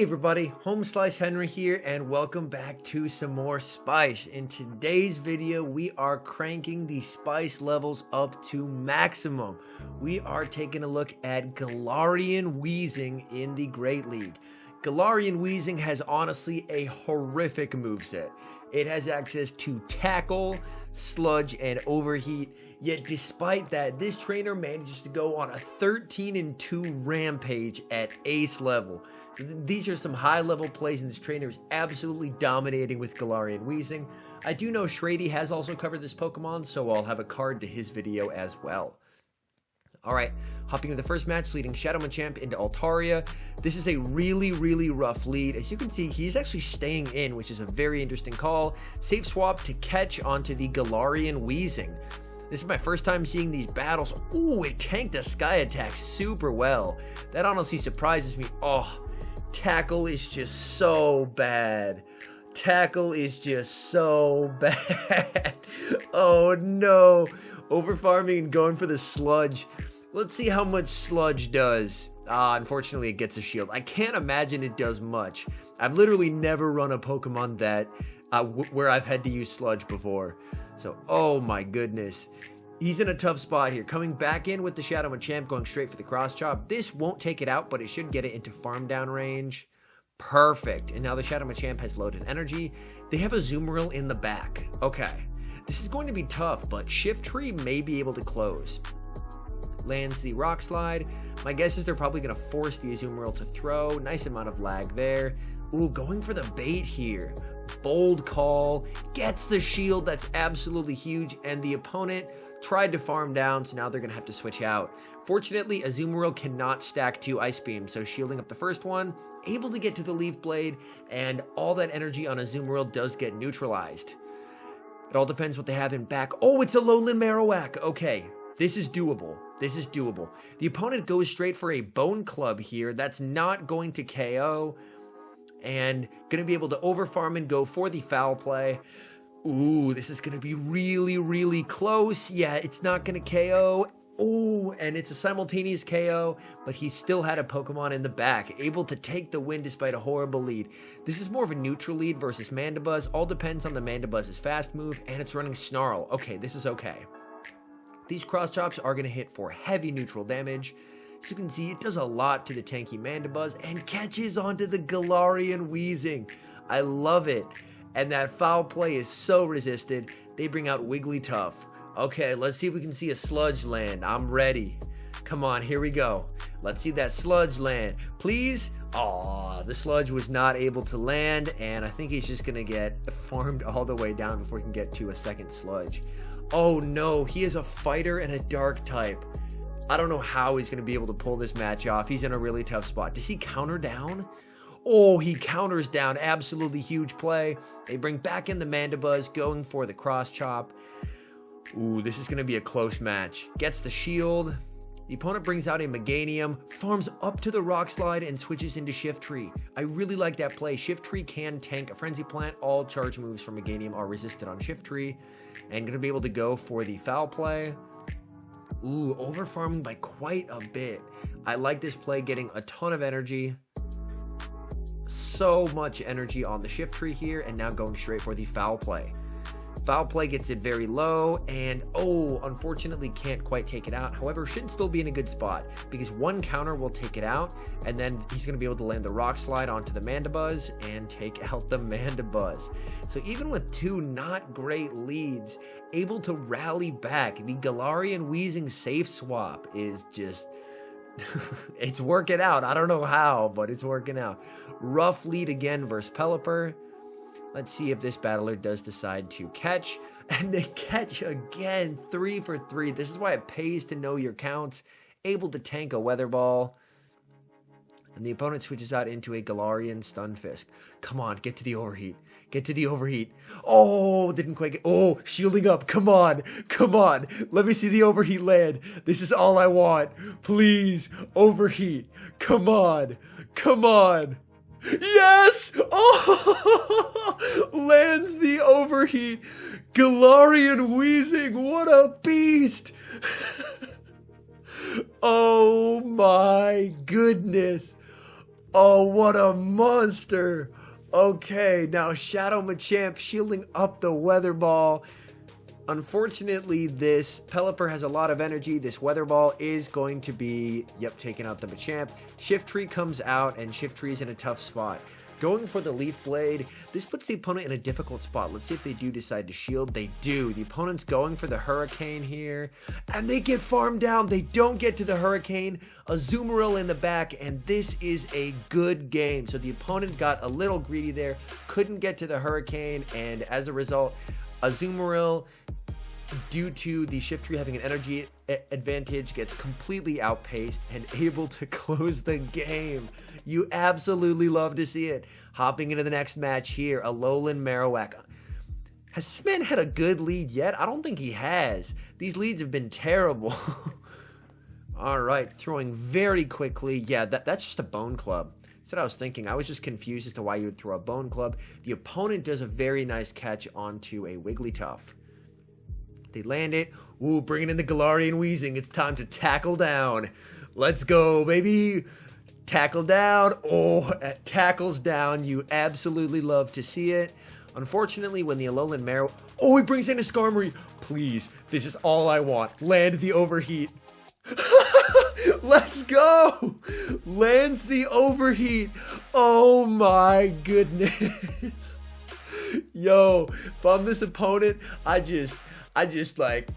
Hey everybody, HomeSliceHenry here, and welcome back to some more spice. In today's video, we are cranking the spice levels up to maximum. We are taking a look at Galarian Weezing in the Great League. Galarian Weezing has honestly a horrific moveset. It has access to Tackle, Sludge, and Overheat. Yet despite that, this trainer manages to go on a 13-2 Rampage at Ace level. So these are some high-level plays, and this trainer is absolutely dominating with Galarian Weezing. I do know Shrady has also covered this Pokemon, so I'll have a card to his video as well. Alright, hopping into the first match, leading Shadow Machamp into Altaria. This is a really rough lead. As you can see, he's actually staying in, which is a very interesting call. Safe swap to catch onto the Galarian Weezing. This is my first time seeing these battles. Ooh, it tanked a Sky Attack super well. That honestly surprises me. Oh, Tackle is just so bad. Tackle is just so bad. Oh no. Overfarming and going for the Sludge. Let's see how much Sludge does. Unfortunately, it gets a shield. I can't imagine it does much. I've literally never run a Pokemon that where I've had to use Sludge before. So, oh my goodness. He's in a tough spot here. Coming back in with the Shadow Machamp, going straight for the Cross Chop. This won't take it out, but it should get it into farm down range. Perfect. And now the Shadow Machamp has loaded energy. They have a Azumarill in the back. Okay. This is going to be tough, but Shiftry may be able to close. Lands the Rock Slide. My guess is they're probably going to force the Azumarill to throw. Nice amount of lag there. Ooh, going for the bait here. Bold call. Gets the shield. That's absolutely huge. And the opponent tried to farm down, so now they're going to have to switch out. Fortunately, Azumarill cannot stack 2 Ice Beam, so shielding up the first one, able to get to the Leaf Blade, and all that energy on Azumarill does get neutralized. It all depends what they have in back. Oh, it's a Lowland Marowak. Okay, this is doable. This is doable. The opponent goes straight for a Bone Club here. That's not going to KO, and going to be able to overfarm and go for the foul play. Ooh, this is going to be really close. Yeah, it's not going to KO. Ooh, and it's a simultaneous KO, but he still had a Pokemon in the back, able to take the win despite a horrible lead. This is more of a neutral lead versus Mandibuzz. All depends on the Mandibuzz's fast move, and it's running Snarl. Okay, this is okay. These Cross Chops are going to hit for heavy neutral damage. As you can see, it does a lot to the tanky Mandibuzz and catches onto the Galarian Weezing. I love it. And that foul play is so resisted. They bring out Wigglytuff. Okay, let's see if we can see a Sludge land. I'm ready. Come on, here we go. Let's see that Sludge land. Please? Aw, the Sludge was not able to land, and I think he's just going to get farmed all the way down before he can get to a second Sludge. Oh no, he is a fighter and a dark type. I don't know how he's going to be able to pull this match off. He's in a really tough spot. Does he counter down? Oh, he counters down. Absolutely huge play. They bring back in the Mandibuzz, going for the Cross Chop. Ooh, this is going to be a close match. Gets the shield. The opponent brings out a Meganium, farms up to the Rock Slide, and switches into Shiftry. I really like that play. Shiftry can tank a Frenzy Plant. All charge moves from Meganium are resisted on Shiftry. And going to be able to go for the foul play. Ooh, overfarming by quite a bit. I like this play, getting a ton of energy. So much energy on the Shiftry here, and now going straight for the foul play. Foul play gets it very low, and oh, unfortunately can't quite take it out. However, should still be in a good spot, because one counter will take it out, and then he's going to be able to land the Rock Slide onto the Mandibuzz and take out the Mandibuzz. So even with 2 not great leads, able to rally back, the Galarian Weezing safe swap is just... it's working out. I don't know how, but it's working out. Rough lead again versus Pelipper. Let's see if this battler does decide to catch. And they catch again. 3 for 3. This is why it pays to know your counts. Able to tank a Weather Ball. And the opponent switches out into a Galarian Stunfisk. Come on, get to the Overheat. Get to the Overheat. Oh, didn't quite get... Oh, shielding up. Come on. Come on. Let me see the Overheat land. This is all I want. Please. Overheat. Come on. Come on. Yes! Oh! Lands the Overheat. Galarian Weezing. What a beast. Oh my goodness. Oh, what a monster. Okay, now Shadow Machamp shielding up the Weather Ball. Unfortunately, this Pelipper has a lot of energy. This Weather Ball is going to be, yep, taking out the Machamp. Shiftry comes out, and Shiftry's in a tough spot. Going for the Leaf Blade, this puts the opponent in a difficult spot. Let's see if they do decide to shield. They do. The opponent's going for the Hurricane here, and they get farmed down. They don't get to the Hurricane. Azumarill in the back, and this is a good game. So the opponent got a little greedy there, couldn't get to the Hurricane, and as a result, Azumarill, due to the Shiftry having an energy advantage, gets completely outpaced and able to close the game. You absolutely love to see it. Hopping into the next match here, Alolan Marowak. Has this man had a good lead yet? I don't think he has. These leads have been terrible. All right, throwing very quickly. Yeah, that's just a Bone Club. That's what I was thinking. I was just confused as to why you would throw a Bone Club. The opponent does a very nice catch onto a Wigglytuff. They land it. Ooh, bringing in the Galarian Weezing. It's time to tackle down. Let's go, baby. Tackle down. Oh, tackles down. You absolutely love to see it. Unfortunately, when the Alolan Marrow... Oh, he brings in a Skarmory. Please, this is all I want. Land the Overheat. Let's go. Lands the Overheat. Oh my goodness. Yo, if I'm this opponent, I just like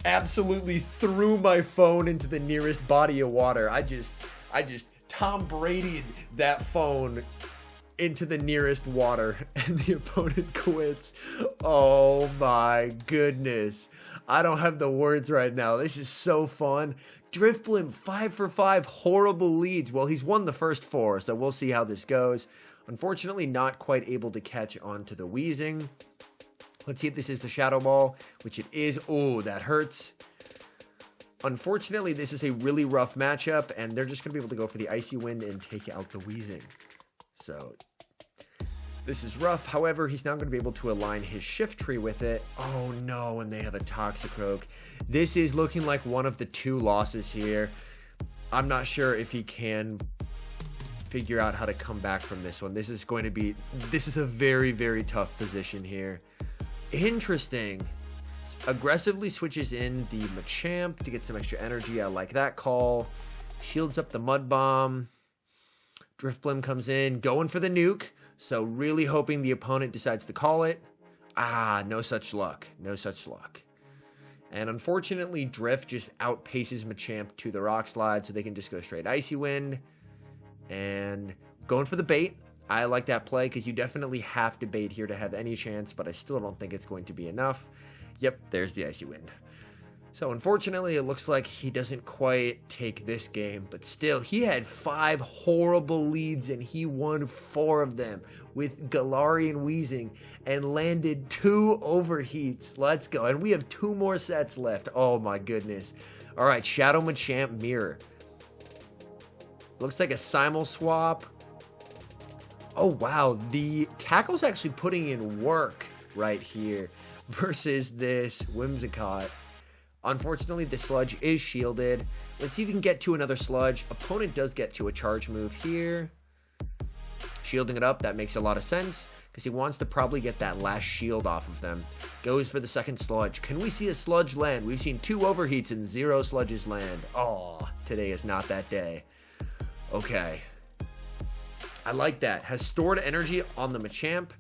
absolutely threw my phone into the nearest body of water. I just Tom Brady'd that phone into the nearest water, and the opponent quits. Oh my goodness. I don't have the words right now. This is so fun. Drifblim 5 for 5 horrible leads. Well, he's won the first 4, so we'll see how this goes. Unfortunately, not quite able to catch on to the Weezing. Let's see if this is the Shadow Ball, which it is. Oh, that hurts. Unfortunately, this is a really rough matchup, and they're just going to be able to go for the Icy Wind and take out the Weezing. So, this is rough. However, he's now going to be able to align his Shiftry with it. Oh no, and they have a Toxicroak. This is looking like one of the 2 losses here. I'm not sure if he can figure out how to come back from this one. This is a very, very tough position here. Interesting. Aggressively switches in the Machamp to get some extra energy. I like that call. Shields up the Mud Bomb. Drifblim comes in, going for the nuke. So really hoping the opponent decides to call it. Ah, no such luck. No such luck. And unfortunately, Drift just outpaces Machamp to the Rock Slide, so they can just go straight Icy Wind. And going for the bait. I like that play because you definitely have to bait here to have any chance, but I still don't think it's going to be enough. Yep, there's the Icy Wind. So unfortunately, it looks like he doesn't quite take this game, but still, he had 5 horrible leads and he won 4 of them with Galarian Weezing and landed 2 overheats. Let's go. And we have 2 more sets left. Oh my goodness. All right, Shadow Machamp Mirror. Looks like a Simul Swap. Oh wow, the Tackle's actually putting in work right here versus this Whimsicott. Unfortunately, the Sludge is shielded. Let's see if we can get to another Sludge. Opponent does get to a charge move here. Shielding it up, that makes a lot of sense because he wants to probably get that last shield off of them. Goes for the second Sludge. Can we see a Sludge land? We've seen 2 overheats and 0 Sludges land. Oh, today is not that day. Okay. I like that. Has stored energy on the Machamp,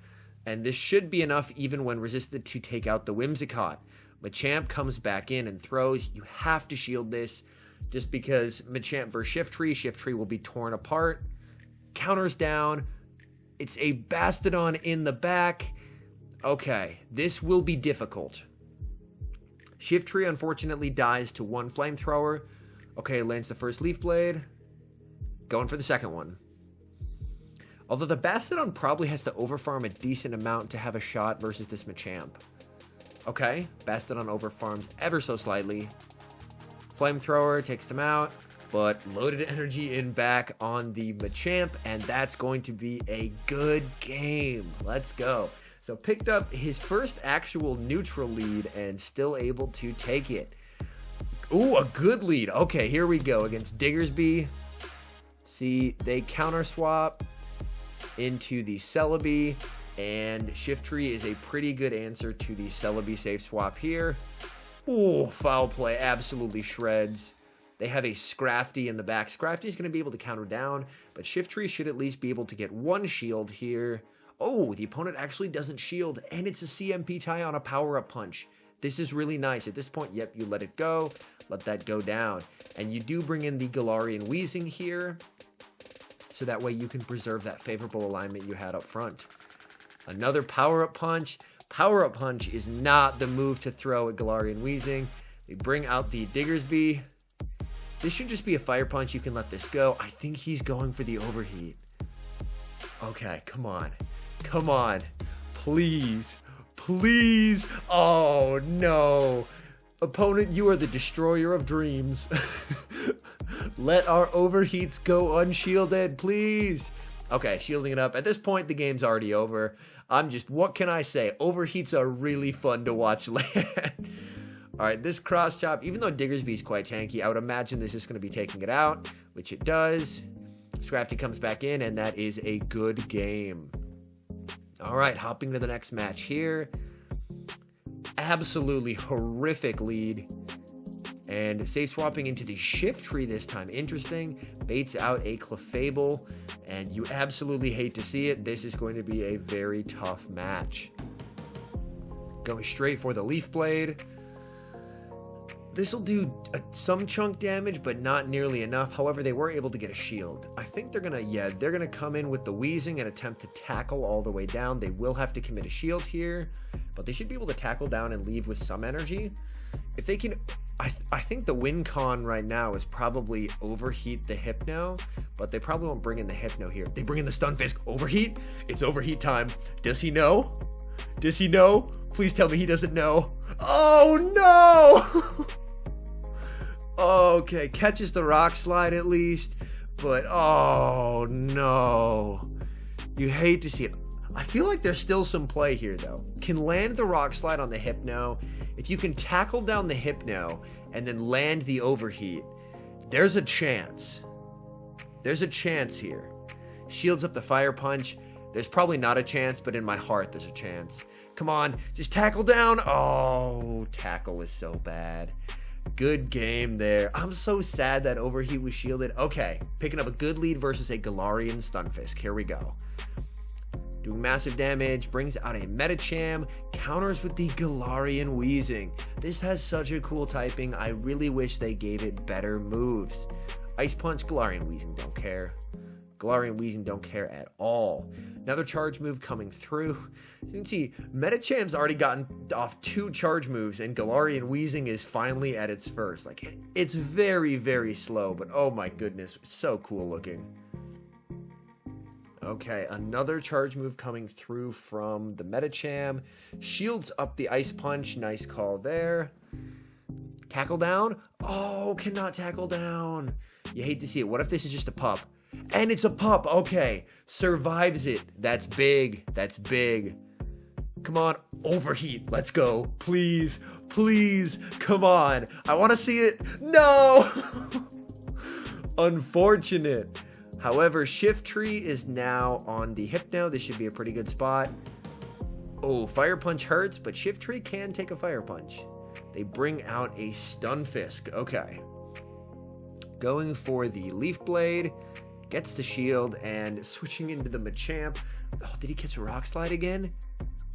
and this should be enough even when resisted to take out the Whimsicott. Machamp comes back in and throws. You have to shield this just because Machamp versus Shiftry. Shiftry will be torn apart. Counters down. It's a Bastodon in the back. Okay, this will be difficult. Shiftry unfortunately dies to 1 Flamethrower. Okay, lands the first Leaf Blade. Going for the second one. Although the Bastodon probably has to overfarm a decent amount to have a shot versus this Machamp. Okay, Bastodon overfarms ever so slightly. Flamethrower takes them out, but loaded energy in back on the Machamp, and that's going to be a good game. Let's go. So picked up his first actual neutral lead and still able to take it. Ooh, a good lead. Okay, here we go against Diggersby. See, they counter swap into the Celebi, and Shiftry is a pretty good answer to the Celebi safe swap here. Ooh, foul play, absolutely shreds. They have a Scrafty in the back. Scrafty is going to be able to counter down, but Shiftry should at least be able to get one shield here. Oh, the opponent actually doesn't shield, and it's a CMP tie on a power-up punch. This is really nice. At this point, yep, you let it go. Let that go down. And you do bring in the Galarian Weezing here, so that way you can preserve that favorable alignment you had up front. Another power-up punch. Power-up punch is not the move to throw at Galarian Weezing. They bring out the Diggersby. This should just be a fire punch. You can let this go. I think he's going for the overheat. Okay, come on. Come on. Please. Please. Oh, no. Opponent, you are the destroyer of dreams. Let our overheats go unshielded, please. Okay, shielding it up. At this point, the game's already over. What can I say? Overheats are really fun to watch land. All right, this cross chop, even though Diggersby is quite tanky, I would imagine this is going to be taking it out, which it does. Scrafty comes back in, and that is a good game. All right, hopping to the next match here. Absolutely horrific lead. And safe swapping into the Shiftry this time. Interesting. Baits out a Clefable, and you absolutely hate to see it. This is going to be a very tough match. Going straight for the Leaf Blade. This will do some chunk damage, but not nearly enough. However, they were able to get a shield. I think they're gonna come in with the Weezing and attempt to tackle all the way down. They will have to commit a shield here, but they should be able to tackle down and leave with some energy. If they can, I think the win con right now is probably overheat the Hypno, but they probably won't bring in the Hypno here. They bring in the Stunfisk. Overheat? It's overheat time. Does he know? Does he know? Please tell me he doesn't know. Oh no! Okay, catches the Rock Slide at least, but oh no. You hate to see it. I feel like there's still some play here though. Can land the Rock Slide on the Hypno. If you can tackle down the Hypno and then land the overheat, there's a chance. There's a chance here. Shields up the Fire Punch. There's probably not a chance, but in my heart there's a chance. Come on, just tackle down. Oh, tackle is so bad. Good game there. I'm so sad that overheat was shielded. Okay, picking up a good lead versus a Galarian Stunfisk. Here we go. Doing massive damage, brings out a Medicham, counters with the Galarian Weezing. This has such a cool typing. I really wish they gave it better moves. Ice Punch, Galarian Weezing don't care. Galarian Weezing don't care at all. Another charge move coming through. You can see Medicham's already gotten off 2 charge moves, and Galarian Weezing is finally at its first. Like, it's very, very slow, but oh my goodness, so cool looking. Okay, another charge move coming through from the Medicham. Shields up the Ice Punch. Nice call there. Tackle down. Oh, cannot tackle down. You hate to see it. What if this is just a pup? And it's a pup. Okay, survives it. That's big. That's big. Come on, overheat. Let's go. Please, please. Come on. I want to see it. No. Unfortunate. However, Shiftry is now on the Hypno. This should be a pretty good spot. Oh, Fire Punch hurts, but Shiftry can take a Fire Punch. They bring out a Stunfisk. Okay. Going for the Leaf Blade. Gets the shield and switching into the Machamp. Oh, did he catch a Rock Slide again?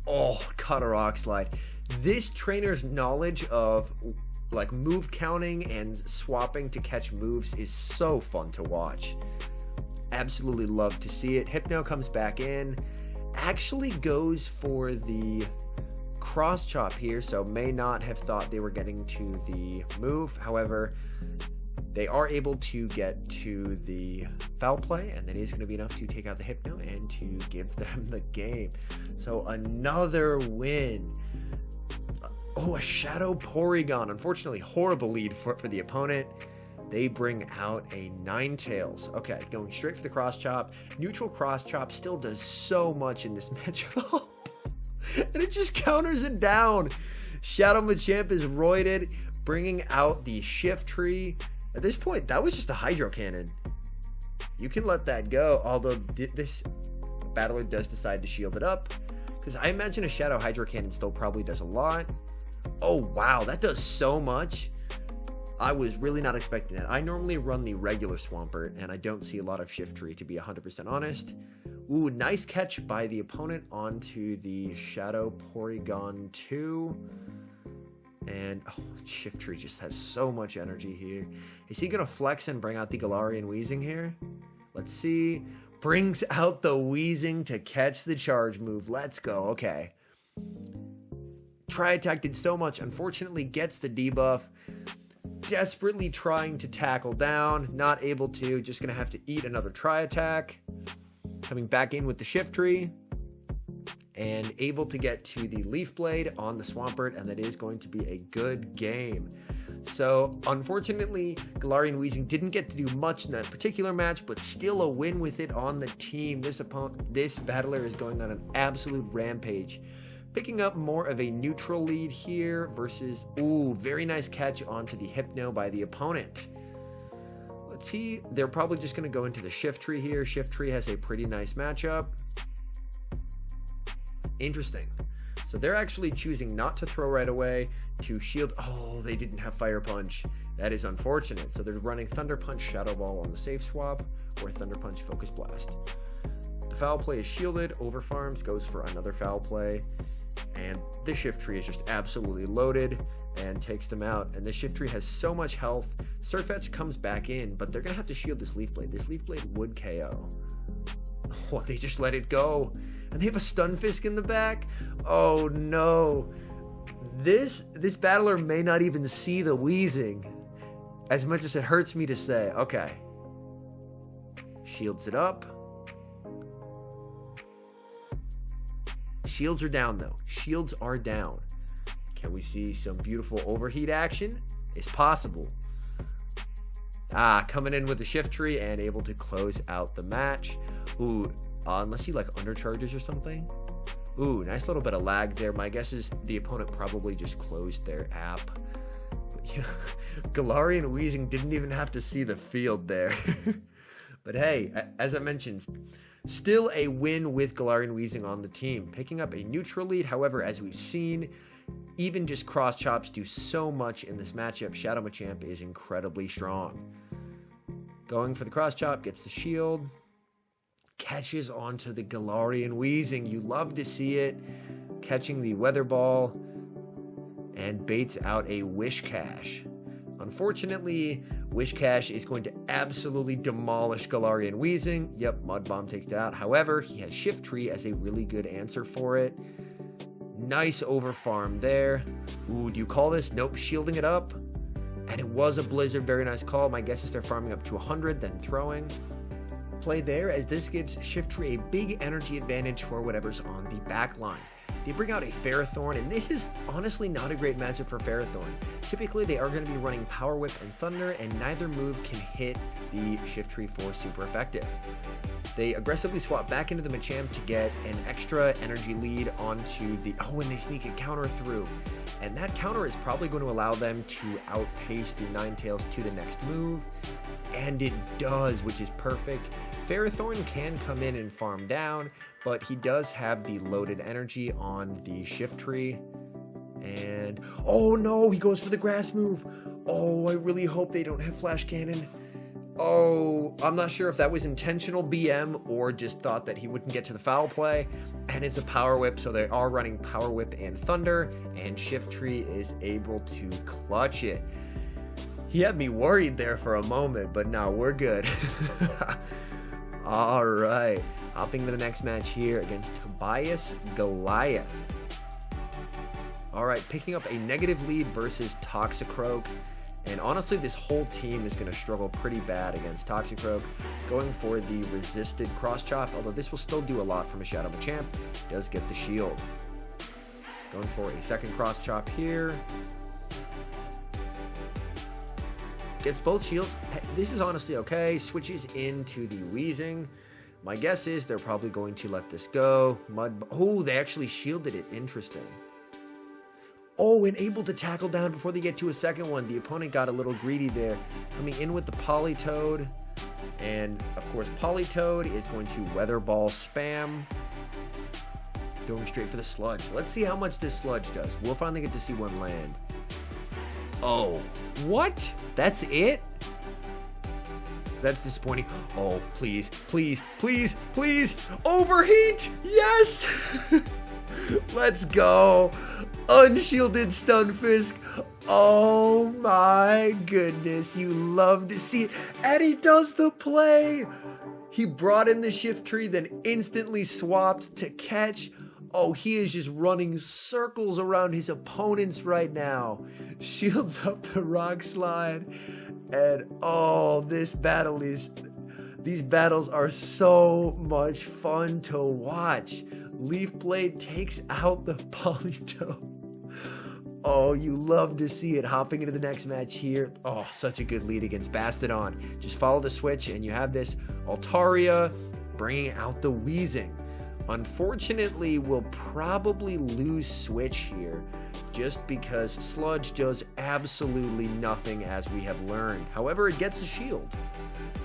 Oh, caught a Rock Slide. This trainer's knowledge of like move counting and swapping to catch moves is so fun to watch. Absolutely love to see it. Hypno comes back in. Actually goes for the cross chop here, so may not have thought they were getting to the move. However, they are able to get to the foul play, and that is going to be enough to take out the Hypno and to give them the game. So another win. Oh, a Shadow Porygon. Unfortunately, horrible lead for the opponent. They bring out a Ninetales. Okay, going straight for the cross chop. Neutral cross chop still does so much in this matchup. And it just counters it down. Shadow Machamp is roided, bringing out the Shiftry. At this point, that was just a Hydro Cannon. You can let that go, although this battler does decide to shield it up, because I imagine a Shadow Hydro Cannon still probably does a lot. Oh, wow, that does so much. I was really not expecting that. I normally run the regular Swampert, and I don't see a lot of Shiftry, to be 100% honest. Ooh, nice catch by the opponent onto the Shadow Porygon 2. And oh, Shiftry just has so much energy here. Is he going to flex and bring out the Galarian Weezing here? Let's see. Brings out the Weezing to catch the charge move. Let's go. Okay. Tri-Attack did so much. Unfortunately, gets the debuff. Desperately trying to tackle down. Not able to. Just going to have to eat another Tri-Attack. Coming back in with the Shiftry. And able to get to the Leaf Blade on the Swampert. And that is going to be a good game. So, unfortunately, Galarian Weezing didn't get to do much in that particular match, but still a win with it on the team. This battler is going on an absolute rampage. Picking up more of a neutral lead here versus, ooh, very nice catch onto the Hypno by the opponent. Let's see, they're probably just going to go into the Shiftry here. Shiftry has a pretty nice matchup. Interesting. So they're actually choosing not to throw right away, to shield. Oh, they didn't have Fire Punch. That is unfortunate. So they're running Thunder Punch, Shadow Ball on the safe swap, or Thunder Punch, Focus Blast. The foul play is shielded. Over farms, goes for another foul play. And the Shiftry is just absolutely loaded and takes them out. And the Shiftry has so much health. Surfetch comes back in, but they're going to have to shield this Leaf Blade. This Leaf Blade would KO. Oh, they just let it go. And they have a Stunfisk in the back. Oh no. This battler may not even see the Weezing, as much as it hurts me to say. Okay. Shields it up. Shields are down though. Shields are down. Can we see some beautiful overheat action? It's possible. Coming in with the Shiftry and able to close out the match. Ooh, unless he like undercharges or something. Ooh, nice little bit of lag there. My guess is the opponent probably just closed their app. But yeah, Galarian Weezing didn't even have to see the field there. But hey, as I mentioned, still a win with Galarian Weezing on the team. Picking up a neutral lead, however, as we've seen, even just cross chops do so much in this matchup. Shadow Machamp is incredibly strong. Going for the cross chop, gets the shield. Catches onto the Galarian Weezing. You love to see it. Catching the Weather Ball. And baits out a Whiscash. Unfortunately, Whiscash is going to absolutely demolish Galarian Weezing. Yep, Mud Bomb takes it out. However, he has Shiftry as a really good answer for it. Nice overfarm there. Ooh, do you call this? Nope, shielding it up. And it was a Blizzard. Very nice call. My guess is they're farming up to 100, then throwing. Play there, as this gives Shiftry a big energy advantage for whatever's on the back line. They bring out a Ferrothorn, and this is honestly not a great matchup for Ferrothorn. Typically, they are going to be running Power Whip and Thunder, and neither move can hit the Shiftry for super effective. They aggressively swap back into the Machamp to get an extra energy lead onto the... Oh, and they sneak a counter through. And that counter is probably going to allow them to outpace the Ninetales to the next move. And it does, which is perfect. Ferrothorn can come in and farm down, but he does have the loaded energy on the Shiftry. And, oh no, he goes for the grass move. Oh, I really hope they don't have Flash Cannon. Oh, I'm not sure if that was intentional BM or just thought that he wouldn't get to the foul play. And it's a Power Whip, so they are running Power Whip and Thunder, and Shiftry is able to clutch it. He had me worried there for a moment, but no, we're good. All right, hopping to the next match here against Tobias Goliath. All right, picking up a negative lead versus Toxicroak. And honestly, this whole team is going to struggle pretty bad against Toxicroak. Going for the resisted cross chop, although this will still do a lot from a Shadow Machamp. Does get the shield. Going for a second cross chop here. Gets both shields. This is honestly okay. Switches into the Weezing. My guess is they're probably going to let this go. Oh, they actually shielded it. Interesting. Oh, and able to tackle down before they get to a second one. The opponent got a little greedy there. Coming in with the Politoed. And of course, Politoed is going to Weather Ball spam, going straight for the sludge. Let's see how much this sludge does. We'll finally get to see one land. Oh, what? That's it? That's disappointing. Oh, please, please, please, please. Overheat! Yes! Let's go. Unshielded Stunfisk. Oh my goodness. You love to see it. And he does the play. He brought in the Shift Tree, then instantly swapped to catch. Oh, he is just running circles around his opponents right now. Shields up the Rock Slide. And oh, these battles are so much fun to watch. Leaf Blade takes out the Politoed. Oh, you love to see it. Hopping into the next match here. Oh, such a good lead against Bastodon. Just follow the switch and you have this Altaria bringing out the Weezing. Unfortunately, we'll probably lose switch here just because Sludge does absolutely nothing, as we have learned. However, it gets a shield.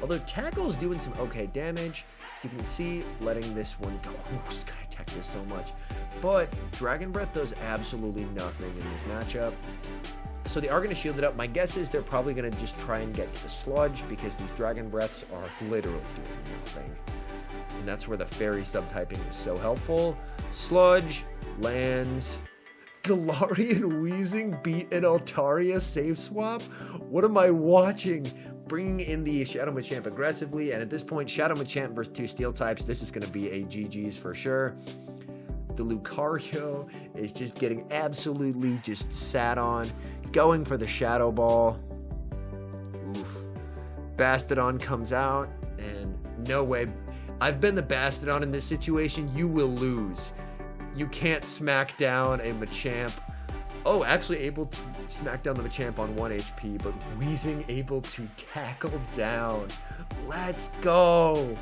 Although Tackle's doing some okay damage, as you can see, letting this one go. Ooh, Sky Tech does so much. But Dragon Breath does absolutely nothing in this matchup. So they are going to shield it up. My guess is they're probably going to just try and get to the Sludge because these Dragon Breaths are literally doing nothing. And that's where the Fairy subtyping is so helpful. Sludge lands. Galarian Weezing beat an Altaria save swap? What am I watching? Bringing in the Shadow Machamp aggressively, and at this point, Shadow Machamp versus 2 Steel types, this is going to be a GG's for sure. The Lucario is just getting absolutely just sat on, going for the Shadow Ball. Oof. Bastodon comes out, and no way. I've been the Bastodon in this situation. You will lose. You can't smack down a Machamp. Oh, actually able to smack down the Machamp on 1 HP, but Weezing able to tackle down. Let's go.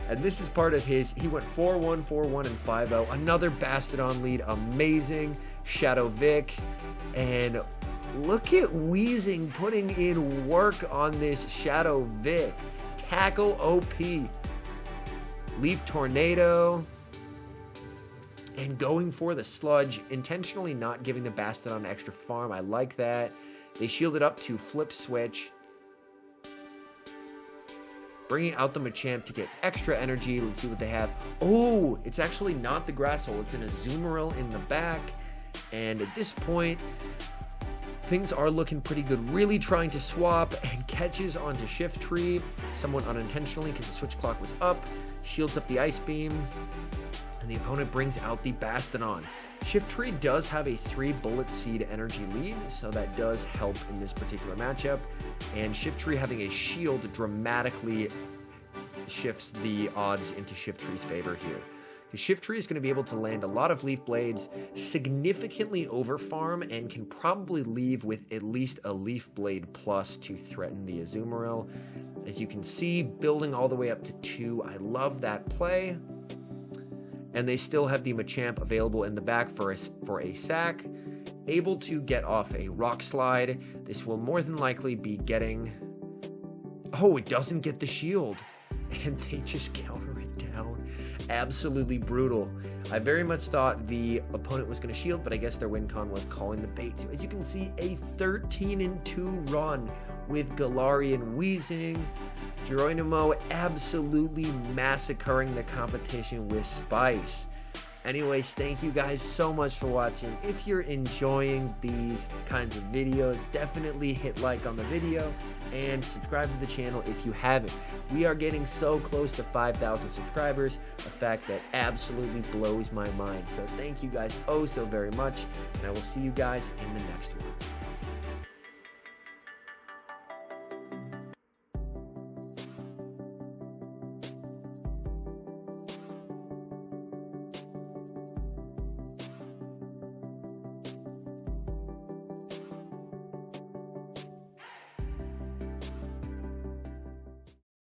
And this is part of his, he went 4-1, 4-1, and 5-0. Another Bastodon lead, amazing. Shadow Vic. And look at Weezing putting in work on this Shadow Vic. Tackle OP. Leaf Tornado. And going for the Sludge, intentionally not giving the Bastodon extra farm. I like that. They shielded up to Flip Switch. Bringing out the Machamp to get extra energy. Let's see what they have. Oh, it's actually not the Grass Hole. It's an Azumarill in the back. And at this point, things are looking pretty good. Really trying to swap and catches onto Shift Tree. Somewhat unintentionally because the switch clock was up. Shields up the Ice Beam. And the opponent brings out the Bastodon. Shift Tree does have a 3 Bullet Seed energy lead, so that does help in this particular matchup. And Shift Tree having a shield dramatically shifts the odds into Shift Tree's favor here. The Shift Tree is going to be able to land a lot of Leaf Blades, significantly over farm, and can probably leave with at least a Leaf Blade plus to threaten the Azumarill. As you can see, building all the way up to 2. I love that play. And they still have the Machamp available in the back for a sack. Able to get off a Rock Slide. This will more than likely be getting... Oh, it doesn't get the shield. And they just counter it down. Absolutely brutal. I very much thought the opponent was going to shield, but I guess their win con was calling the bait. So as you can see, a 13-2 run with Galarian Weezing. Geronimo absolutely massacring the competition with Spice. Anyways, thank you guys so much for watching. If you're enjoying these kinds of videos, definitely hit like on the video and subscribe to the channel if you haven't. We are getting so close to 5,000 subscribers, a fact that absolutely blows my mind. So thank you guys oh so very much, and I will see you guys in the next one.